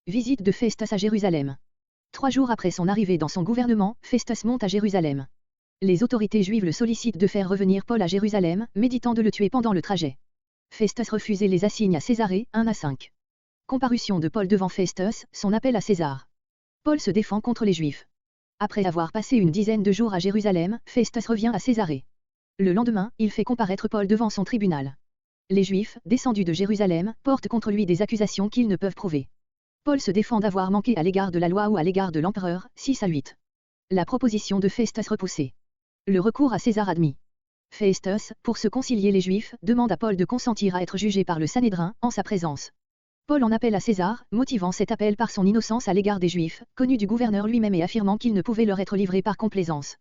Visite de Festus à Jérusalem. 3 jours après son arrivée dans son gouvernement, Festus monte à Jérusalem. Les autorités juives le sollicitent de faire revenir Paul à Jérusalem, méditant de le tuer pendant le trajet. Festus refuse et les assigne à Césarée, 1-5. Comparution de Paul devant Festus, son appel à César. Paul se défend contre les Juifs. Après avoir passé une dizaine de jours à Jérusalem, Festus revient à Césarée. Le lendemain, il fait comparaître Paul devant son tribunal. Les Juifs, descendus de Jérusalem, portent contre lui des accusations qu'ils ne peuvent prouver. Paul se défend d'avoir manqué à l'égard de la loi ou à l'égard de l'empereur, 6-8. La proposition de Festus repoussée. Le recours à César admis. Festus, pour se concilier les Juifs, demande à Paul de consentir à être jugé par le Sanhédrin, en sa présence. Paul en appelle à César, motivant cet appel par son innocence à l'égard des Juifs, connu du gouverneur lui-même et affirmant qu'il ne pouvait leur être livré par complaisance.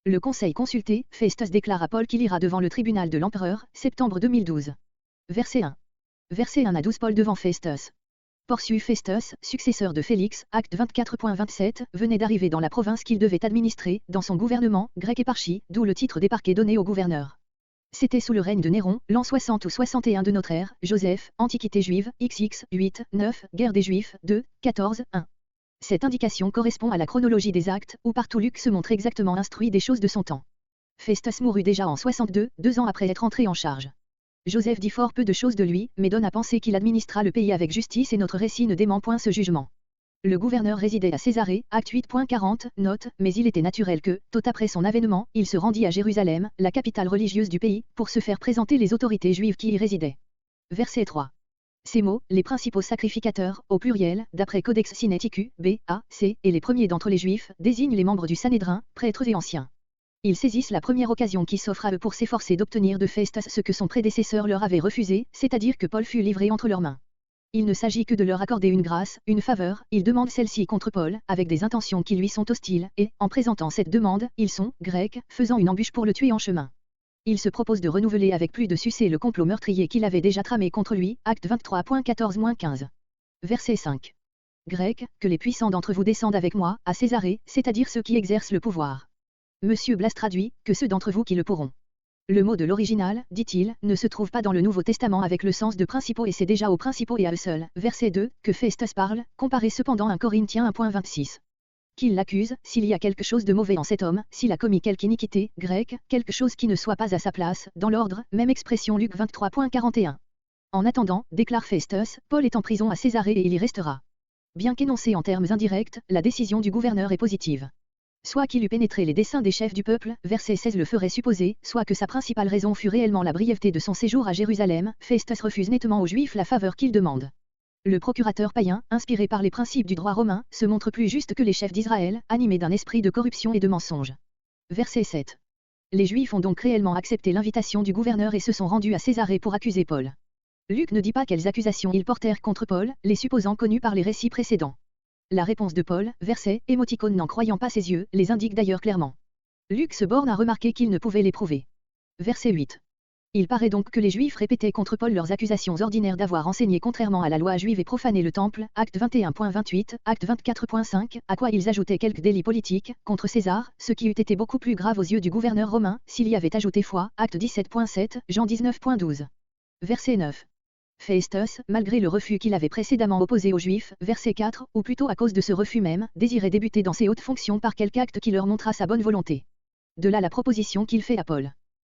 Le conseil consulté, Festus déclare à Paul qu'il ira devant le tribunal de l'empereur, septembre 2012. Verset 1. Verset 1-12 Paul devant Festus. Porcius Festus, successeur de Félix, acte 24.27, venait d'arriver dans la province qu'il devait administrer, dans son gouvernement, grec éparchie, d'où le titre d'éparché donné au gouverneur. C'était sous le règne de Néron, l'an 60 ou 61 de notre ère, Joseph, Antiquité juive, XX, 8, 9, Guerre des Juifs, 2, 14, 1. Cette indication correspond à la chronologie des actes, où partout Luc se montre exactement instruit des choses de son temps. Festus mourut déjà en 62, 2 ans après être entré en charge. Joseph dit fort peu de choses de lui, mais donne à penser qu'il administra le pays avec justice et notre récit ne dément point ce jugement. Le gouverneur résidait à Césarée, acte 8.40, note, mais il était naturel que, tôt après son avènement, il se rendit à Jérusalem, la capitale religieuse du pays, pour se faire présenter les autorités juives qui y résidaient. Verset 3. Ces mots, les principaux sacrificateurs, au pluriel, d'après Codex Sinaiticus, B, A, C, et les premiers d'entre les Juifs, désignent les membres du Sanhédrin, prêtres et anciens. Ils saisissent la première occasion qui s'offre à eux pour s'efforcer d'obtenir de Festus ce que son prédécesseur leur avait refusé, c'est-à-dire que Paul fût livré entre leurs mains. Il ne s'agit que de leur accorder une grâce, une faveur, ils demandent celle-ci contre Paul, avec des intentions qui lui sont hostiles, et, en présentant cette demande, ils sont, grecs, faisant une embûche pour le tuer en chemin. Il se propose de renouveler avec plus de succès le complot meurtrier qu'il avait déjà tramé contre lui, acte 23.14-15. Verset 5. Grecs, que les puissants d'entre vous descendent avec moi, à Césarée, c'est-à-dire ceux qui exercent le pouvoir. Monsieur Blas traduit, que ceux d'entre vous qui le pourront. Le mot de l'original, dit-il, ne se trouve pas dans le Nouveau Testament avec le sens de principaux et c'est déjà aux principaux et à eux seuls. Verset 2, que Festus parle, comparé cependant 1 Corinthiens 1.26. Qu'il l'accuse, s'il y a quelque chose de mauvais en cet homme, s'il a commis quelque iniquité, grec, quelque chose qui ne soit pas à sa place, dans l'ordre, même expression Luc 23.41. En attendant, déclare Festus, Paul est en prison à Césarée et il y restera. Bien qu'énoncée en termes indirects, la décision du gouverneur est positive. Soit qu'il eût pénétré les desseins des chefs du peuple, verset 16 le ferait supposer, soit que sa principale raison fût réellement la brièveté de son séjour à Jérusalem, Festus refuse nettement aux Juifs la faveur qu'ils demandent. Le procurateur païen, inspiré par les principes du droit romain, se montre plus juste que les chefs d'Israël, animés d'un esprit de corruption et de mensonge. Verset 7. Les Juifs ont donc réellement accepté l'invitation du gouverneur et se sont rendus à Césarée pour accuser Paul. Luc ne dit pas quelles accusations ils portèrent contre Paul, les supposant connus par les récits précédents. La réponse de Paul, verset, émoticône n'en croyant pas ses yeux, les indique d'ailleurs clairement. Luc se borne à remarquer qu'il ne pouvait les prouver. Verset 8. Il paraît donc que les Juifs répétaient contre Paul leurs accusations ordinaires d'avoir enseigné contrairement à la loi juive et profané le temple, acte 21.28, acte 24.5, à quoi ils ajoutaient quelques délits politiques, contre César, ce qui eût été beaucoup plus grave aux yeux du gouverneur romain, s'il y avait ajouté foi, acte 17.7, Jean 19.12. Verset 9. Festus, malgré le refus qu'il avait précédemment opposé aux Juifs, verset 4, ou plutôt à cause de ce refus même, désirait débuter dans ses hautes fonctions par quelque acte qui leur montrât sa bonne volonté. De là la proposition qu'il fait à Paul.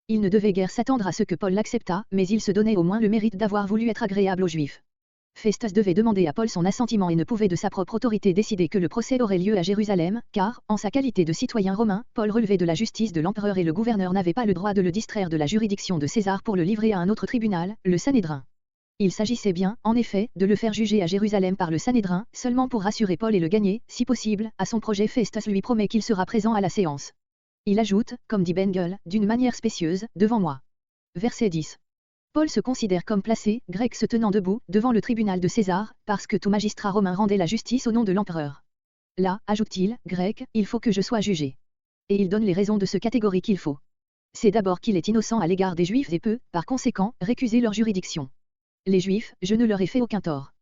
Il ne devait guère s'attendre à ce que Paul l'acceptât, mais il se donnait au moins le mérite d'avoir voulu être agréable aux Juifs. Festus devait demander à Paul son assentiment et ne pouvait de sa propre autorité décider que le procès aurait lieu à Jérusalem, car, en sa qualité de citoyen romain, Paul relevait de la justice de l'empereur et le gouverneur n'avait pas le droit de le distraire de la juridiction de César pour le livrer à un autre tribunal, le Sanhédrin. Il s'agissait bien, en effet, de le faire juger à Jérusalem par le Sanhédrin, seulement pour rassurer Paul et le gagner, si possible, à son projet. Festus lui promet qu'il sera présent à la séance. Il ajoute, comme dit Bengel, d'une manière spécieuse, devant moi. Verset 10. Paul se considère comme placé, grec se tenant debout, devant le tribunal de César, parce que tout magistrat romain rendait la justice au nom de l'empereur. Là, ajoute-t-il, grec, il faut que je sois jugé. Et il donne les raisons de ce catégorie qu'il faut. C'est d'abord qu'il est innocent à l'égard des Juifs et peut, par conséquent, récuser leur juridiction. Les Juifs, je ne leur ai fait aucun tort.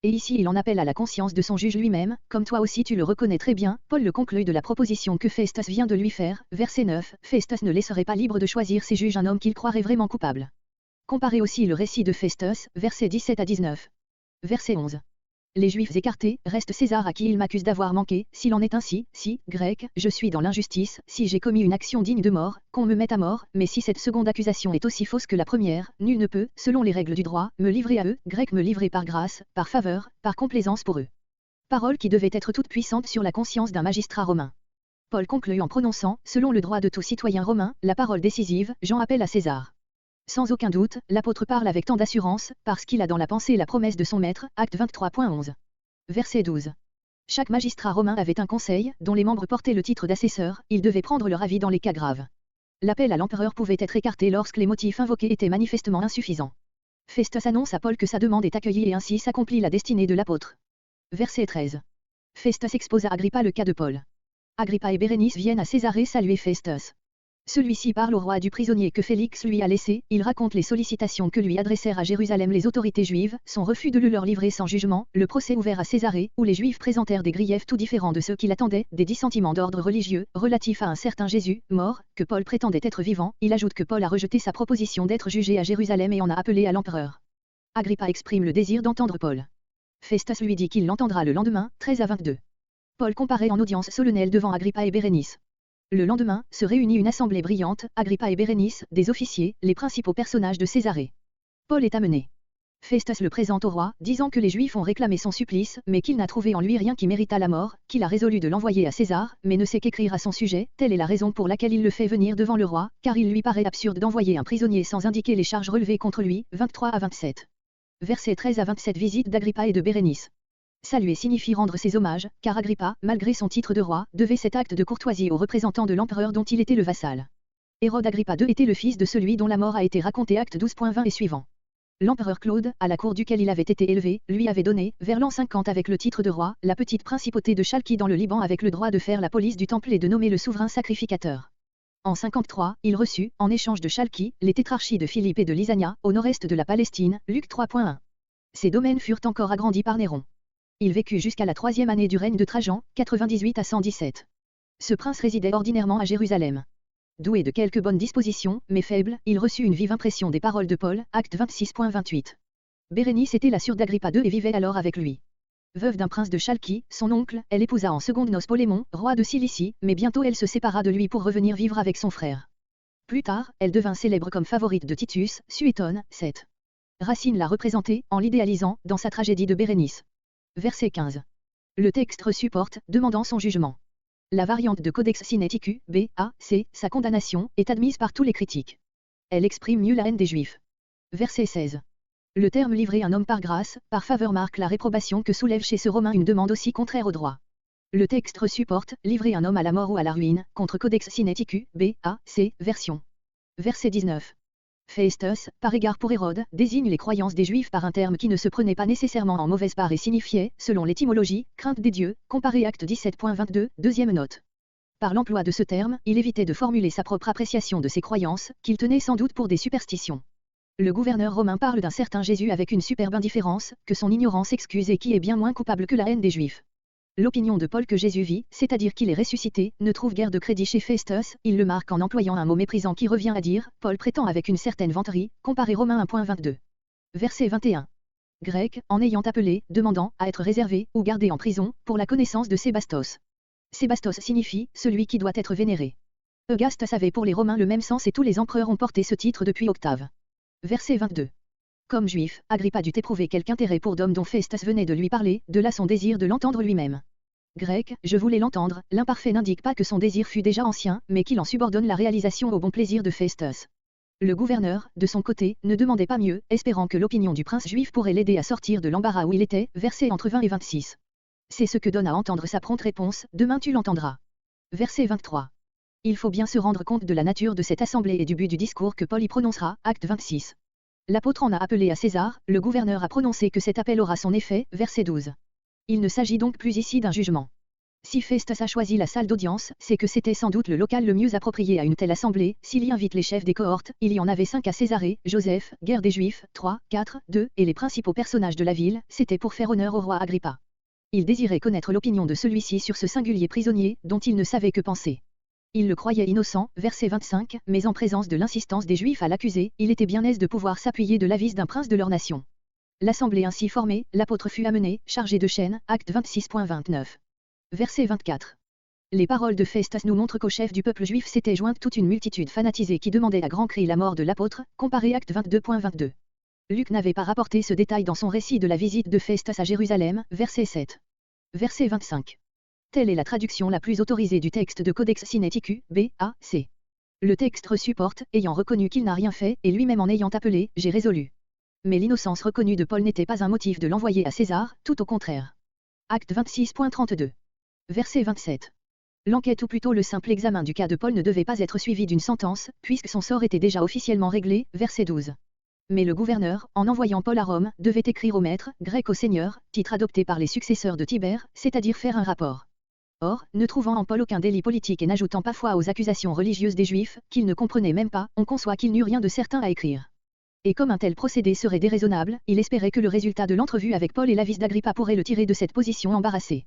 Et ici il en appelle à la conscience de son juge lui-même, comme toi aussi tu le reconnais très bien, Paul le conclut de la proposition que Festus vient de lui faire, verset 9, Festus ne laisserait pas libre de choisir ses juges un homme qu'il croirait vraiment coupable. Comparez aussi le récit de Festus, versets 17 à 19. Verset 11. Les Juifs écartés, reste César à qui il m'accuse d'avoir manqué, s'il en est ainsi, si, grec, je suis dans l'injustice, si j'ai commis une action digne de mort, qu'on me mette à mort, mais si cette seconde accusation est aussi fausse que la première, nul ne peut, selon les règles du droit, me livrer à eux, grec me livrer par grâce, par faveur, par complaisance pour eux. Parole qui devait être toute puissante sur la conscience d'un magistrat romain. Paul conclut en prononçant, selon le droit de tout citoyen romain, la parole décisive, Jean appelle à César. Sans aucun doute, l'apôtre parle avec tant d'assurance, parce qu'il a dans la pensée la promesse de son maître, acte 23.11. Verset 12. Chaque magistrat romain avait un conseil, dont les membres portaient le titre d'assesseur, ils devaient prendre leur avis dans les cas graves. L'appel à l'empereur pouvait être écarté lorsque les motifs invoqués étaient manifestement insuffisants. Festus annonce à Paul que sa demande est accueillie et ainsi s'accomplit la destinée de l'apôtre. Verset 13. Festus expose à Agrippa le cas de Paul. Agrippa et Bérénice viennent à Césarée saluer Festus. Celui-ci parle au roi du prisonnier que Félix lui a laissé, il raconte les sollicitations que lui adressèrent à Jérusalem les autorités juives, son refus de le leur livrer sans jugement, le procès ouvert à Césarée, où les Juifs présentèrent des griefs tout différents de ceux qui l'attendaient, des dissentiments d'ordre religieux, relatifs à un certain Jésus, mort, que Paul prétendait être vivant, il ajoute que Paul a rejeté sa proposition d'être jugé à Jérusalem et en a appelé à l'empereur. Agrippa exprime le désir d'entendre Paul. Festus lui dit qu'il l'entendra le lendemain, 13 à 22. Paul comparaît en audience solennelle devant Agrippa et Bérénice. Le lendemain, se réunit une assemblée brillante, Agrippa et Bérénice, des officiers, les principaux personnages de Césarée. Paul est amené. Festus le présente au roi, disant que les Juifs ont réclamé son supplice, mais qu'il n'a trouvé en lui rien qui méritât la mort, qu'il a résolu de l'envoyer à César, mais ne sait qu'écrire à son sujet, telle est la raison pour laquelle il le fait venir devant le roi, car il lui paraît absurde d'envoyer un prisonnier sans indiquer les charges relevées contre lui, 23 à 27. Versets 13 à 27. Visite d'Agrippa et de Bérénice. Saluer signifie rendre ses hommages, car Agrippa, malgré son titre de roi, devait cet acte de courtoisie aux représentants de l'empereur dont il était le vassal. Hérode Agrippa II était le fils de celui dont la mort a été racontée acte 12.20 et suivant. L'empereur Claude, à la cour duquel il avait été élevé, lui avait donné, vers l'an 50 avec le titre de roi, la petite principauté de Chalki dans le Liban avec le droit de faire la police du temple et de nommer le souverain sacrificateur. En 53, il reçut, en échange de Chalki, les tétrarchies de Philippe et de Lysania, au nord-est de la Palestine, Luc 3.1. Ces domaines furent encore agrandis par Néron. Il vécut jusqu'à la troisième année du règne de Trajan, 98 à 117. Ce prince résidait ordinairement à Jérusalem. Doué de quelques bonnes dispositions, mais faible, il reçut une vive impression des paroles de Paul, acte 26.28. Bérénice était la sœur d'Agrippa II et vivait alors avec lui. Veuve d'un prince de Chalki, son oncle, elle épousa en secondes noces Polémon, roi de Cilicie, mais bientôt elle se sépara de lui pour revenir vivre avec son frère. Plus tard, elle devint célèbre comme favorite de Titus, Suétone, 7. Racine l'a représentée, en l'idéalisant, dans sa tragédie de Bérénice. Verset 15. Le texte supporte, demandant son jugement. La variante de Codex Sinaiticus, B, A, C, sa condamnation, est admise par tous les critiques. Elle exprime mieux la haine des Juifs. Verset 16. Le terme livrer un homme par grâce, par faveur marque la réprobation que soulève chez ce Romain une demande aussi contraire au droit. Le texte supporte, livrer un homme à la mort ou à la ruine, contre Codex Sinaiticus, B, A, C, version. Verset 19. Festus, par égard pour Hérode, désigne les croyances des Juifs par un terme qui ne se prenait pas nécessairement en mauvaise part et signifiait, selon l'étymologie, crainte des dieux, comparé acte 17.22, deuxième note. Par l'emploi de ce terme, il évitait de formuler sa propre appréciation de ses croyances, qu'il tenait sans doute pour des superstitions. Le gouverneur romain parle d'un certain Jésus avec une superbe indifférence, que son ignorance excuse et qui est bien moins coupable que la haine des Juifs. L'opinion de Paul que Jésus vit, c'est-à-dire qu'il est ressuscité, ne trouve guère de crédit chez Festus, il le marque en employant un mot méprisant qui revient à dire, Paul prétend avec une certaine vanterie, comparé Romains 1.22. Verset 21. Grec, en ayant appelé, demandant, à être réservé, ou gardé en prison, pour la connaissance de Sébastos. Sébastos signifie, celui qui doit être vénéré. Augustus avait pour les Romains le même sens et tous les empereurs ont porté ce titre depuis Octave. Verset 22. Comme juif, Agrippa dut éprouver quelque intérêt pour d'homme dont Festus venait de lui parler, de là son désir de l'entendre lui-même. Grec, je voulais l'entendre, l'imparfait n'indique pas que son désir fût déjà ancien, mais qu'il en subordonne la réalisation au bon plaisir de Festus. Le gouverneur, de son côté, ne demandait pas mieux, espérant que l'opinion du prince juif pourrait l'aider à sortir de l'embarras où il était, versets entre 20 et 26. C'est ce que donne à entendre sa prompte réponse, demain tu l'entendras. Verset 23. Il faut bien se rendre compte de la nature de cette assemblée et du but du discours que Paul y prononcera, acte 26. L'apôtre en a appelé à César, le gouverneur a prononcé que cet appel aura son effet, verset 12. Il ne s'agit donc plus ici d'un jugement. Si Festus a choisi la salle d'audience, c'est que c'était sans doute le local le mieux approprié à une telle assemblée, s'il y invite les chefs des cohortes, il y en avait 5 à Césarée, Joseph, guerre des Juifs, 3, 4, 2, et les principaux personnages de la ville, c'était pour faire honneur au roi Agrippa. Il désirait connaître l'opinion de celui-ci sur ce singulier prisonnier, dont il ne savait que penser. Il le croyait innocent, verset 25, mais en présence de l'insistance des Juifs à l'accuser, il était bien aise de pouvoir s'appuyer de l'avis d'un prince de leur nation. L'assemblée ainsi formée, l'apôtre fut amené, chargé de chaînes, acte 26.29. Verset 24. Les paroles de Festus nous montrent qu'au chef du peuple juif s'était jointe toute une multitude fanatisée qui demandait à grands cris la mort de l'apôtre, comparé acte 22.22. Luc n'avait pas rapporté ce détail dans son récit de la visite de Festus à Jérusalem, verset 7. Verset 25. Telle est la traduction la plus autorisée du texte de Codex Sinaiticus, B.A.C. Le texte supporte, ayant reconnu qu'il n'a rien fait, et lui-même en ayant appelé, j'ai résolu. Mais l'innocence reconnue de Paul n'était pas un motif de l'envoyer à César, tout au contraire. Acte 26.32. Verset 27. L'enquête ou plutôt le simple examen du cas de Paul ne devait pas être suivi d'une sentence, puisque son sort était déjà officiellement réglé, verset 12. Mais le gouverneur, en envoyant Paul à Rome, devait écrire au maître, grec au seigneur, titre adopté par les successeurs de Tibère, c'est-à-dire faire un rapport. Or, ne trouvant en Paul aucun délit politique et n'ajoutant pas foi aux accusations religieuses des Juifs, qu'il ne comprenait même pas, on conçoit qu'il n'eut rien de certain à écrire. Et comme un tel procédé serait déraisonnable, il espérait que le résultat de l'entrevue avec Paul et la vis d'Agrippa pourrait le tirer de cette position embarrassée.